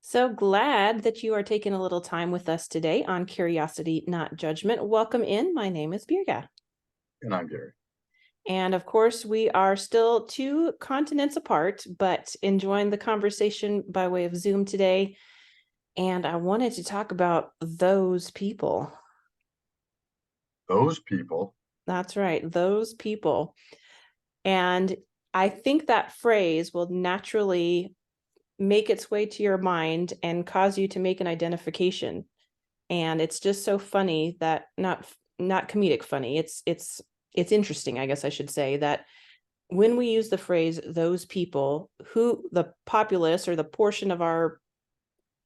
So glad that you are taking a little time with us today on Curiosity, Not Judgment. Welcome in. My name is Birga. And I'm Gary. And of course, we are still two continents apart, but enjoying the conversation by way of Zoom today. And I wanted to talk about those people. Those people, That's right, those people. And I think that phrase will naturally make its way to your mind and cause you to make an identification. And it's just so funny that not comedic funny. It's interesting, I guess I should say, that when we use the phrase those people, who the populace or the portion of our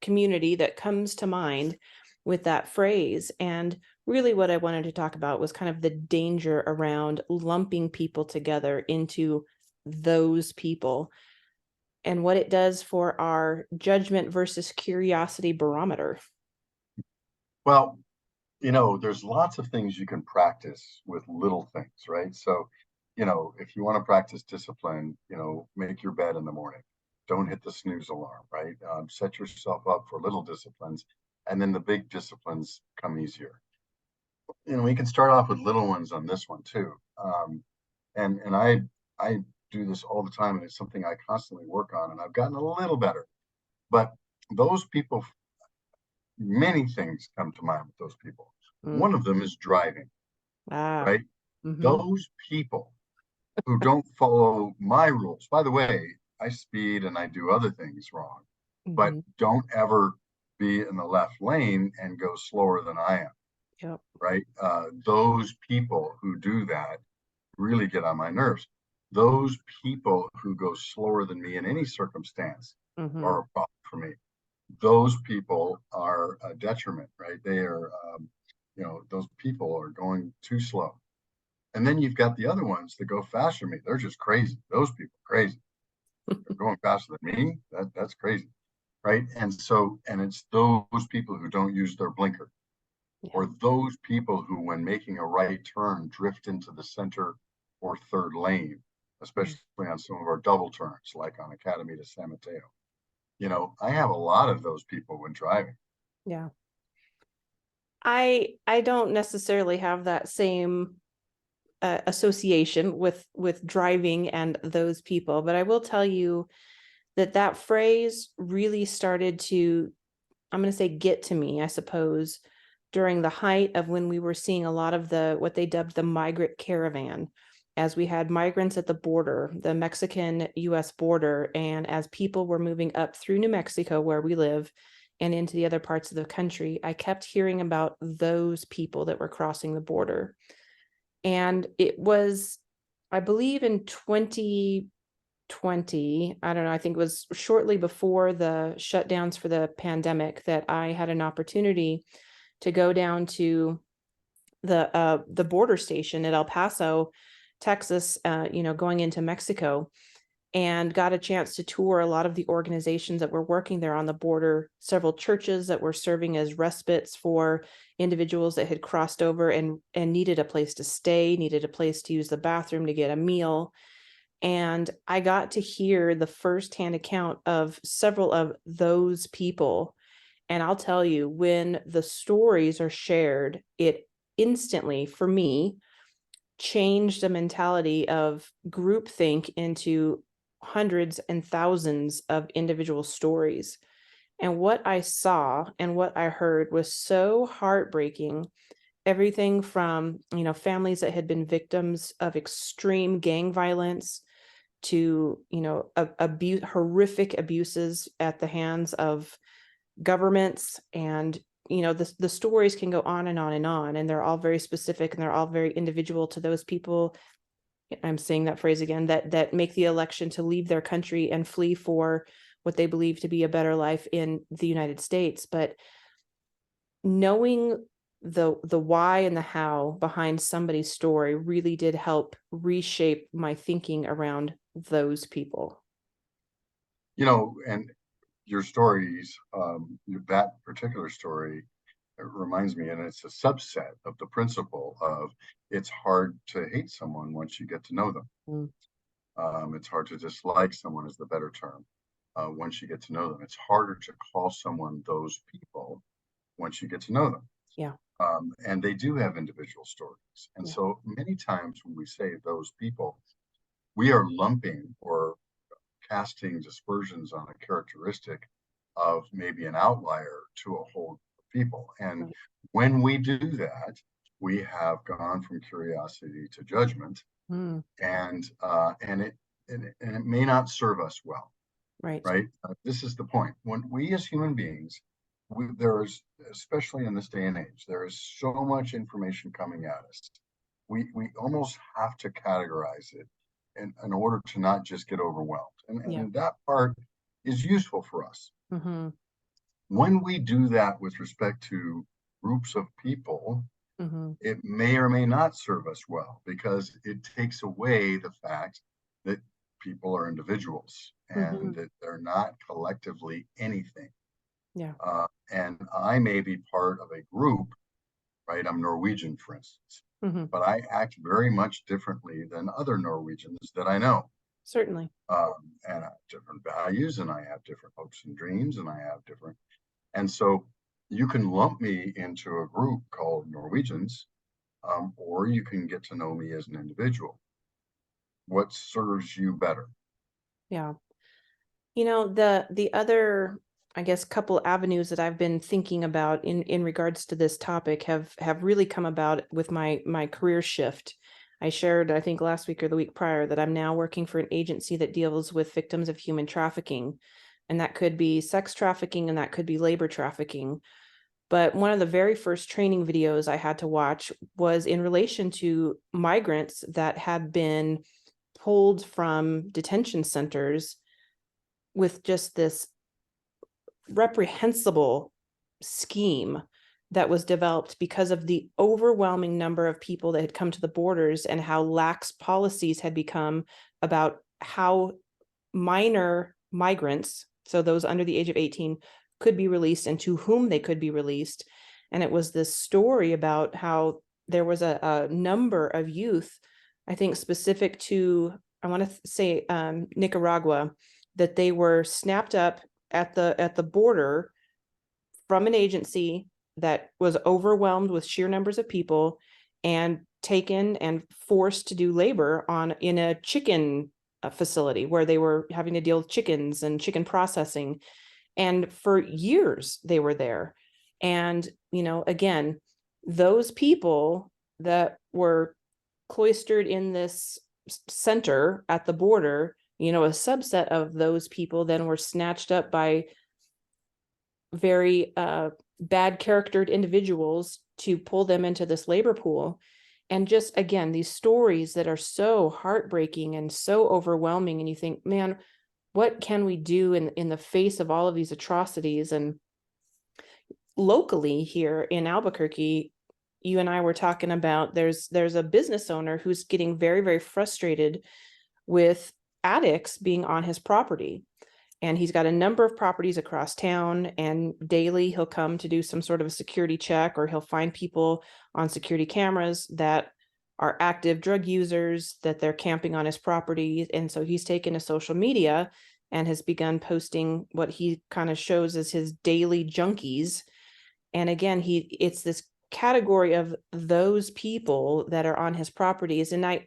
community that comes to mind with that phrase. And really what I wanted to talk about was kind of the danger around lumping people together into those people and what it does for our judgment versus curiosity barometer. well, there's lots of things you can practice with little things, right? So, if you want to practice discipline, make your bed in the morning. Don't hit the snooze alarm, right? Set yourself up for little disciplines, and then the big disciplines come easier. We can start off with little ones on this one too. And I do this all the time, and it's something I constantly work on, and I've gotten a little better. But those people, many things come to mind with those people. One Mm. of them is driving, Ah. right? Mhm. Those people who don't follow my rules. By the way, I speed and I do other things wrong, but Mhm. don't ever be in the left lane and go slower than I am, Yep. right? Those people who do that really get on my nerves. Those people who go slower than me in any circumstance Mhm. are a problem for me. Those people are a detriment, right? They are, those people are going too slow. And then you've got the other ones that go faster than me. They're just crazy. Those people are crazy. They're going faster than me. That's crazy, right? And it's those people who don't use their blinker, Yeah. or those people who, when making a right turn, drift into the center or third lane, Mm. especially on some of our double turns, like on Academy to San Mateo. I have a lot of those people when driving. Yeah. I don't necessarily have that same association with driving and those people, but I will tell you that that phrase really started to, I'm going to say, get to me, I suppose, during the height of when we were seeing a lot of the what they dubbed the migrant caravan, as we had migrants at the border, the Mexican US border, and as people were moving up through New Mexico where we live and into the other parts of the country, I kept hearing about those people that were crossing the border. And it was, I believe, in 2020, I don't know, I think it was shortly before the shutdowns for the pandemic, that I had an opportunity to go down to the border station at El Paso, Texas, going into Mexico, and got a chance to tour a lot of the organizations that were working there on the border, several churches that were serving as respites for individuals that had crossed over and needed a place to stay, needed a place to use the bathroom, to get a meal. And I got to hear the firsthand account of several of those people. And I'll tell you, when the stories are shared, it instantly, for me, changed the mentality of groupthink into hundreds and thousands of individual stories. And what I saw and what I heard was so heartbreaking. Everything from, families that had been victims of extreme gang violence to, horrific abuses at the hands of governments. And the stories can go on and on and on, and they're all very specific and they're all very individual to those people. I'm saying that phrase again, that make the election to leave their country and flee for what they believe to be a better life in the United States. But knowing the why and the how behind somebody's story really did help reshape my thinking around those people. And your stories, that particular story, it reminds me, and it's a subset of the principle of it's hard to hate someone once you get to know them. Mm. It's hard to dislike someone is the better term. once you get to know them. It's harder to call someone those people once you get to know them. Yeah. And they do have individual stories. And Yeah. so many times when we say those people, we are lumping or casting dispersions on a characteristic of maybe an outlier to a whole group of people. And Right. when we do that, we have gone from curiosity to judgment, Mm, and it may not serve us well, right. right? This is the point. When we as human beings, there is, especially in this day and age, there is so much information coming at us. We almost have to categorize it in order to not just get overwhelmed. And, Yeah. and that part is useful for us. Mm-hmm. When we do that with respect to groups of people, Mm-hmm. it may or may not serve us well because it takes away the fact that people are individuals Mm-hmm. and that they're not collectively anything. Yeah. And I may be part of a group, right? I'm Norwegian, for instance, Mm-hmm. but I act very much differently than other Norwegians that I know. Certainly. And I have different values, and I have different hopes and dreams, and I have different. And so you can lump me into a group called Norwegians, or you can get to know me as an individual. What serves you better? Yeah. The other, I guess, couple avenues that I've been thinking about in regards to this topic have really come about with my career shift. I shared, I think last week or the week prior, that I'm now working for an agency that deals with victims of human trafficking. And that could be sex trafficking and that could be labor trafficking. But one of the very first training videos I had to watch was in relation to migrants that had been pulled from detention centers with just this reprehensible scheme that was developed because of the overwhelming number of people that had come to the borders and how lax policies had become about how minor migrants, so those under the age of 18, could be released and to whom they could be released. And it was this story about how there was a number of youth, I think specific to, I want to say Nicaragua, that they were snapped up at the border from an agency that was overwhelmed with sheer numbers of people and taken and forced to do labor in a chicken facility where they were having to deal with chickens and chicken processing. And for years they were there. And, again, those people that were cloistered in this center at the border, a subset of those people then were snatched up by very bad charactered individuals to pull them into this labor pool. And just, again, these stories that are so heartbreaking and so overwhelming. And you think, man, what can we do in the face of all of these atrocities? And locally here in Albuquerque, you and I were talking about there's a business owner who's getting very, very frustrated with addicts being on his property. And he's got a number of properties across town, and daily he'll come to do some sort of a security check, or he'll find people on security cameras that are active drug users, that they're camping on his property. And so he's taken to social media and has begun posting what he kind of shows as his daily junkies. And again, it's this category of those people that are on his properties. And I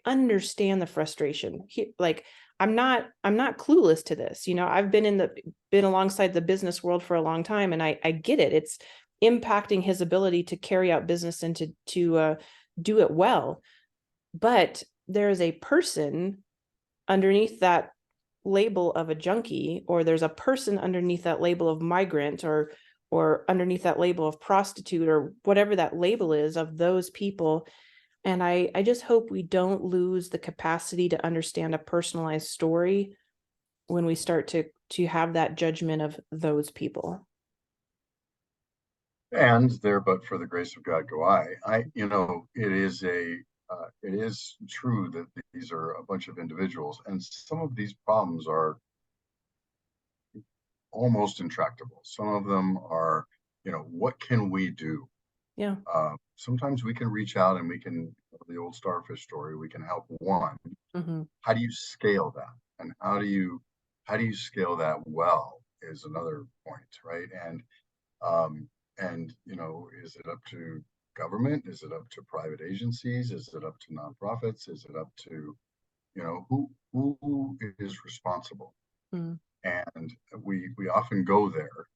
understand the frustration. I'm not clueless to this. I've been alongside the business world for a long time, and I get it. It's impacting his ability to carry out business and to do it well. But there is a person underneath that label of a junkie, or there's a person underneath that label of migrant, or underneath that label of prostitute, or whatever that label is of those people. And I just hope we don't lose the capacity to understand a personalized story when we start to have that judgment of those people. And there, but for the grace of God, go I. It is true that these are a bunch of individuals, and some of these problems are almost intractable. Some of them are, what can we do? Yeah. Sometimes we can reach out and we can, the old starfish story, we can help one. Mm-hmm. How do you scale that? And how do you scale that well is another point, right? Um, is it up to government? Is it up to private agencies? Is it up to nonprofits? Is it up to, who is responsible? Mm, And we often go there.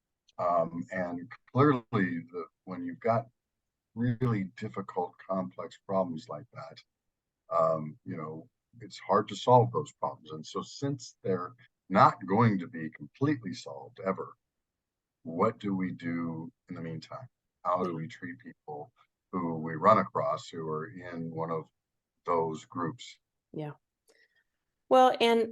And clearly, when you've got really difficult, complex problems like that, it's hard to solve those problems. And so, since they're not going to be completely solved ever, what do we do in the meantime? How do yeah. we treat people who we run across who are in one of those groups? Yeah. Well, and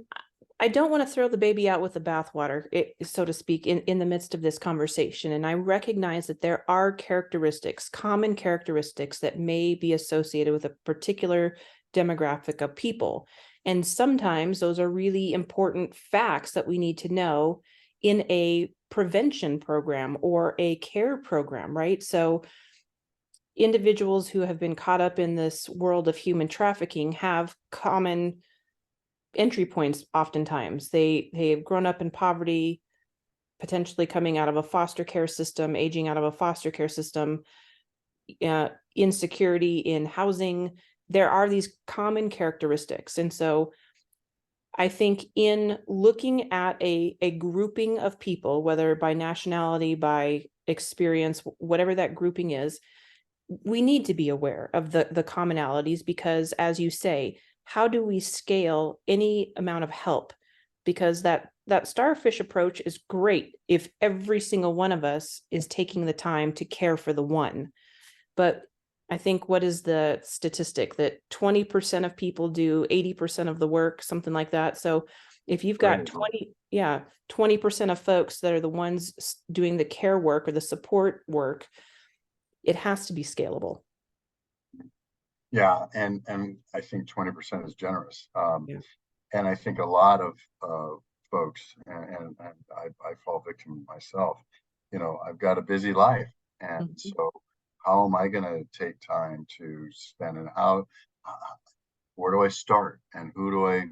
I don't want to throw the baby out with the bathwater, so to speak, in the midst of this conversation. And I recognize that there are characteristics, common characteristics that may be associated with a particular demographic of people. And sometimes those are really important facts that we need to know in a prevention program or a care program, right? So individuals who have been caught up in this world of human trafficking have common entry points. Oftentimes they have grown up in poverty, potentially coming out of a foster care system, aging out of a foster care system, insecurity in housing. There are these common characteristics. And so I think in looking at a grouping of people, whether by nationality, by experience, whatever that grouping is, we need to be aware of the commonalities, because as you say, how do we scale any amount of help? Because that starfish approach is great if every single one of us is taking the time to care for the one. But I think, what is the statistic that 20% of people do 80% of the work, something like that? So if you've got Right. 20, yeah, 20% of folks that are the ones doing the care work or the support work, it has to be scalable. Yeah, and I think 20% is generous. Yeah. And I think a lot of folks, and I fall victim myself. I've got a busy life, and Mhm. so how am I going to take time to spend, and where do I start, and who do I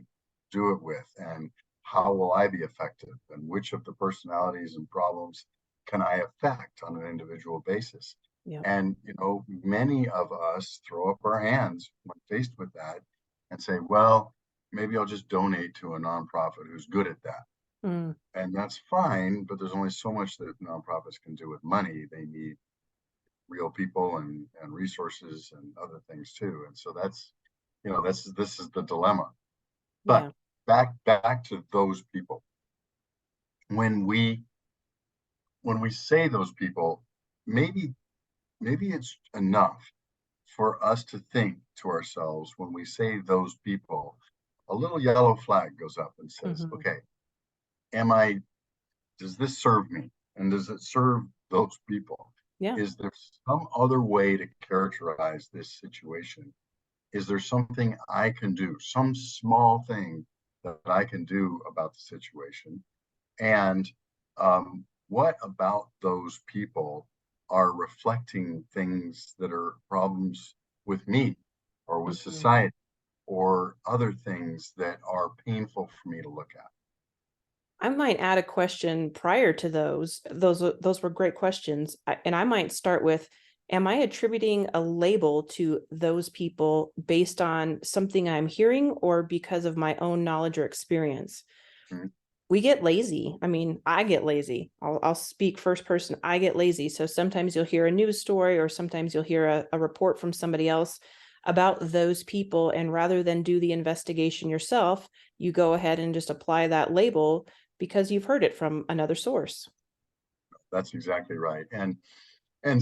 do it with, and how will I be effective, and which of the personalities and problems can I affect on an individual basis? Yeah. And many of us throw up our hands when faced with that and say, well, maybe I'll just donate to a nonprofit who's good at that. Mm, And that's fine, but there's only so much that nonprofits can do with money. They need real people and resources and other things too. And so this is the dilemma. But yeah. back to those people. When we say those people, maybe it's enough for us to think to ourselves, when we say those people, a little yellow flag goes up and says, Mhm. okay, am I, does this serve me? And does it serve those people? Yeah. Is there some other way to characterize this situation? Is there something I can do, some small thing that I can do about the situation? And what about those people are reflecting things that are problems with me or with Mhm. society or other things that are painful for me to look at? I might add a question prior to those. Those were great questions. And I might start with, am I attributing a label to those people based on something I'm hearing or because of my own knowledge or experience? Mhm. We get lazy. I mean, I get lazy. I'll speak first person. I get lazy. So sometimes you'll hear a news story, or sometimes you'll hear a report from somebody else about those people. And rather than do the investigation yourself, you go ahead and just apply that label because you've heard it from another source. That's exactly right. And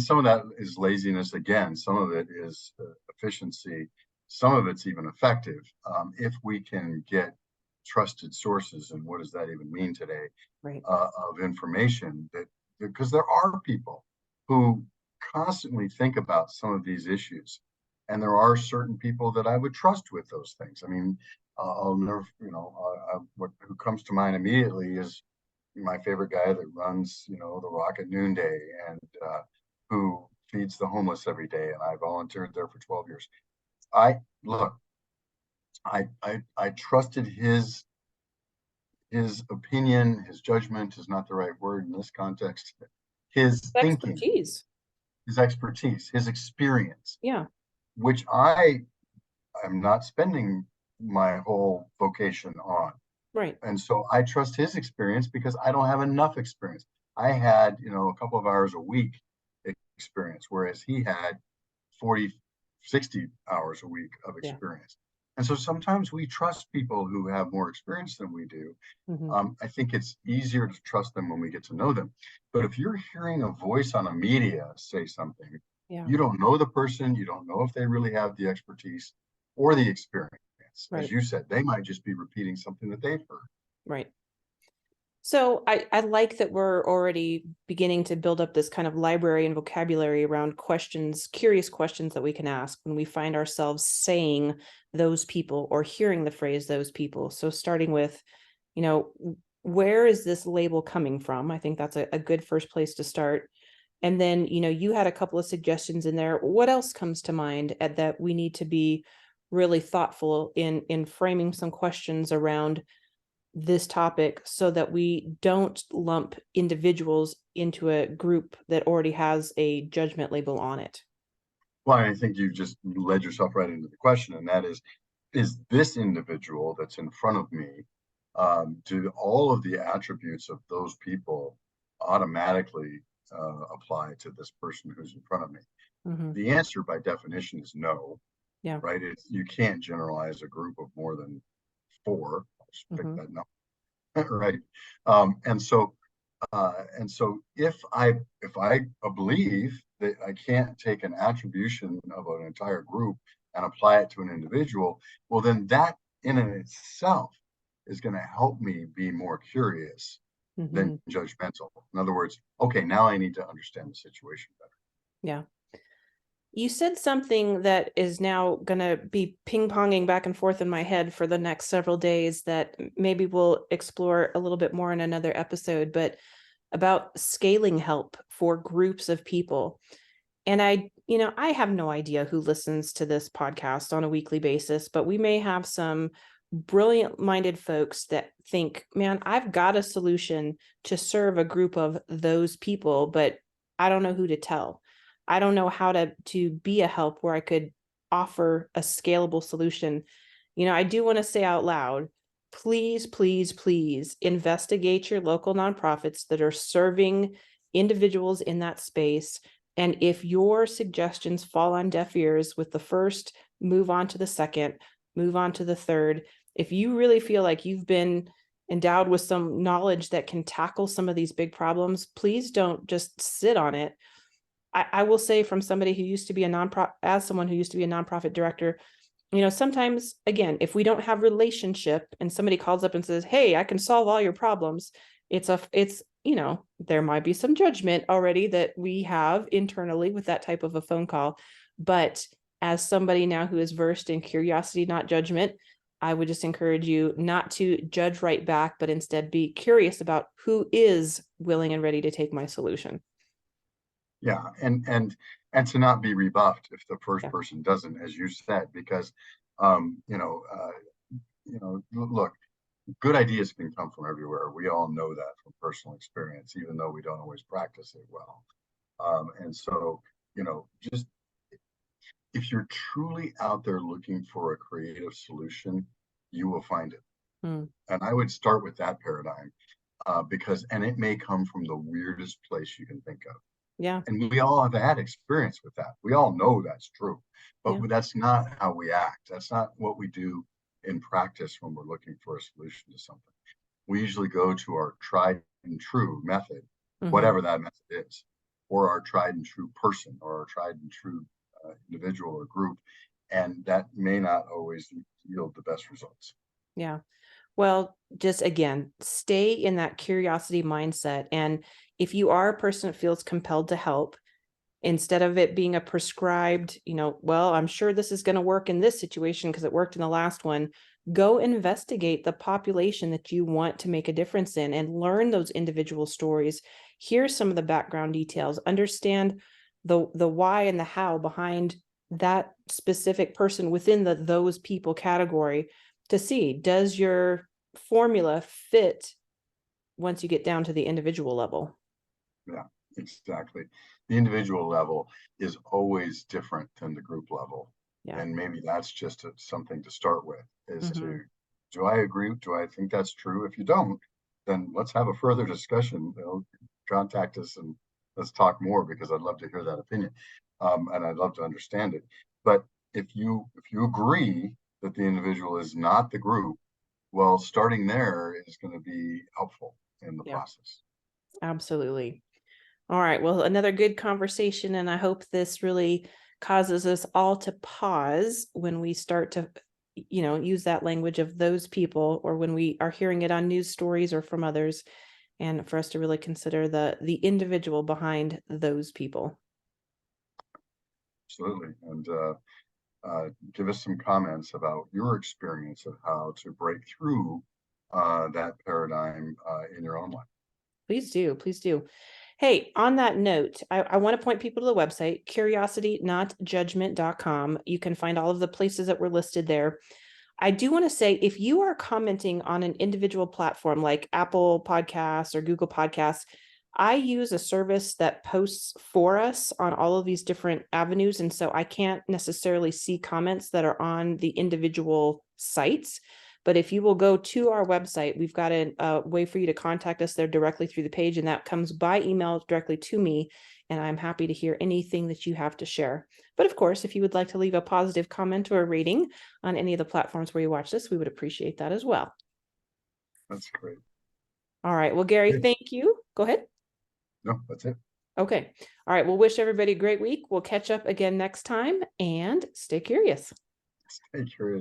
some of that is laziness again. Some of it is efficiency. Some of it's even effective. If we can get trusted sources, and what does that even mean today, Right. of information, that because there are people who constantly think about some of these issues, and there are certain people that I would trust with those things. I mean, I'll never, what who comes to mind immediately is my favorite guy that runs, the Rock at Noonday, and who feeds the homeless every day. And I volunteered there for 12 years. I look, I trusted his his opinion, his judgment is not the right word in this context, his thinking, Expertise. his expertise, his experience, Yeah. which I am not spending my whole vocation on. Right. And so I trust his experience because I don't have enough experience. I had, a couple of hours a week experience, whereas he had 40, 60 hours a week of Yeah. experience. And so sometimes we trust people who have more experience than we do. Hmm. I think it's easier to trust them when we get to know them. But if you're hearing a voice on a media say something, Yeah. you don't know the person, you don't know if they really have the expertise or the experience. As Right. you said, they might just be repeating something that they've heard. Right. So I like that we're already beginning to build up this kind of library and vocabulary around questions, curious questions that we can ask when we find ourselves saying those people or hearing the phrase those people. So starting with, where is this label coming from? I think that's a good first place to start. And then, you had a couple of suggestions in there. What else comes to mind at that we need to be really thoughtful in framing some questions around this topic so that we don't lump individuals into a group that already has a judgment label on it? Well, I think you've just led yourself right into the question, and that is this individual that's in front of me, do all of the attributes of those people automatically apply to this person who's in front of me? Hmm. The answer by definition is no, Yeah. right? You can't generalize a group of more than four. I'll just pick Hmm. that number, right? Um, and so if I believe that I can't take an attribution of an entire group and apply it to an individual, well, then that in and itself is going to help me be more curious than Hmm. judgmental. In other words, okay, now I need to understand the situation better. Yeah. You said something that is now going to be ping-ponging back and forth in my head for the next several days that maybe we'll explore a little bit more in another episode, but about scaling help for groups of people. And I have no idea who listens to this podcast on a weekly basis, but we may have some brilliant minded folks that think, man, I've got a solution to serve a group of those people, but I don't know who to tell. I don't know how to be a help where I could offer a scalable solution. I do want to say out loud, please, please, please investigate your local nonprofits that are serving individuals in that space. And if your suggestions fall on deaf ears with the first, move on to the second, move on to the third. If you really feel like you've been endowed with some knowledge that can tackle some of these big problems, please don't just sit on it. I will say, from somebody who used to be a nonprofit, as someone who used to be a nonprofit director, sometimes, again, if we don't have relationship and somebody calls up and says, hey, I can solve all your problems, it's there might be some judgment already that we have internally with that type of a phone call. But as somebody now who is versed in curiosity, not judgment, I would just encourage you not to judge right back, but instead be curious about who is willing and ready to take my solution. Yeah, and to not be rebuffed if the first Yeah. person doesn't, as you said, because um, you know, uh, look, good ideas can come from everywhere. We all know that from personal experience, even though we don't always practice it well. And so, just if you're truly out there looking for a creative solution, you will find it. Mm. And I would start with that paradigm and it may come from the weirdest place you can think of. Yeah. And we all have had experience with that. We all know that's true, but Yeah. that's not how we act. That's not what we do in practice when we're looking for a solution to something. We usually go to our tried and true method, Hmm. whatever that method is, or our tried and true person, or our tried and true individual or group. And that may not always yield the best results. Yeah. Well, just again, stay in that curiosity mindset. And if you are a person that feels compelled to help, instead of it being a prescribed, well, I'm sure this is going to work in this situation because it worked in the last one, go investigate the population that you want to make a difference in and learn those individual stories. Here's some of the background details, understand the why and the how behind that specific person within the those people category to see, does your formula fit once you get down to the individual level. Yeah, exactly. The individual level is always different than the group level. Yeah. And maybe that's just something to start with, is Mhm. to, do I agree? Do I think that's true? If you don't, then let's have a further discussion. Contact us and let's talk more, because I'd love to hear that opinion. And I'd love to understand it. But if you agree that the individual is not the group, well, starting there is going to be helpful in the Yeah, process. absolutely. All right. Well, another good conversation, and I hope this really causes us all to pause when we start to, use that language of those people, or when we are hearing it on news stories or from others, and for us to really consider the individual behind those people. Absolutely. And give us some comments about your experience of how to break through that paradigm in your own life. Please do. Please do. Hey, on that note, I want to point people to the website, curiositynotjudgment.com. You can find all of the places that were listed there. I do want to say, if you are commenting on an individual platform like Apple Podcasts or Google Podcasts, I use a service that posts for us on all of these different avenues. And so I can't necessarily see comments that are on the individual sites. But if you will go to our website, we've got a way for you to contact us there directly through the page, and that comes by email directly to me. And I'm happy to hear anything that you have to share. But of course, if you would like to leave a positive comment or a rating on any of the platforms where you watch this, we would appreciate that as well. That's great. All right. Well, Gary, Good. thank you. Go ahead. No, that's it. Okay. All right. We'll wish everybody a great week. We'll catch up again next time, and stay curious. Stay curious.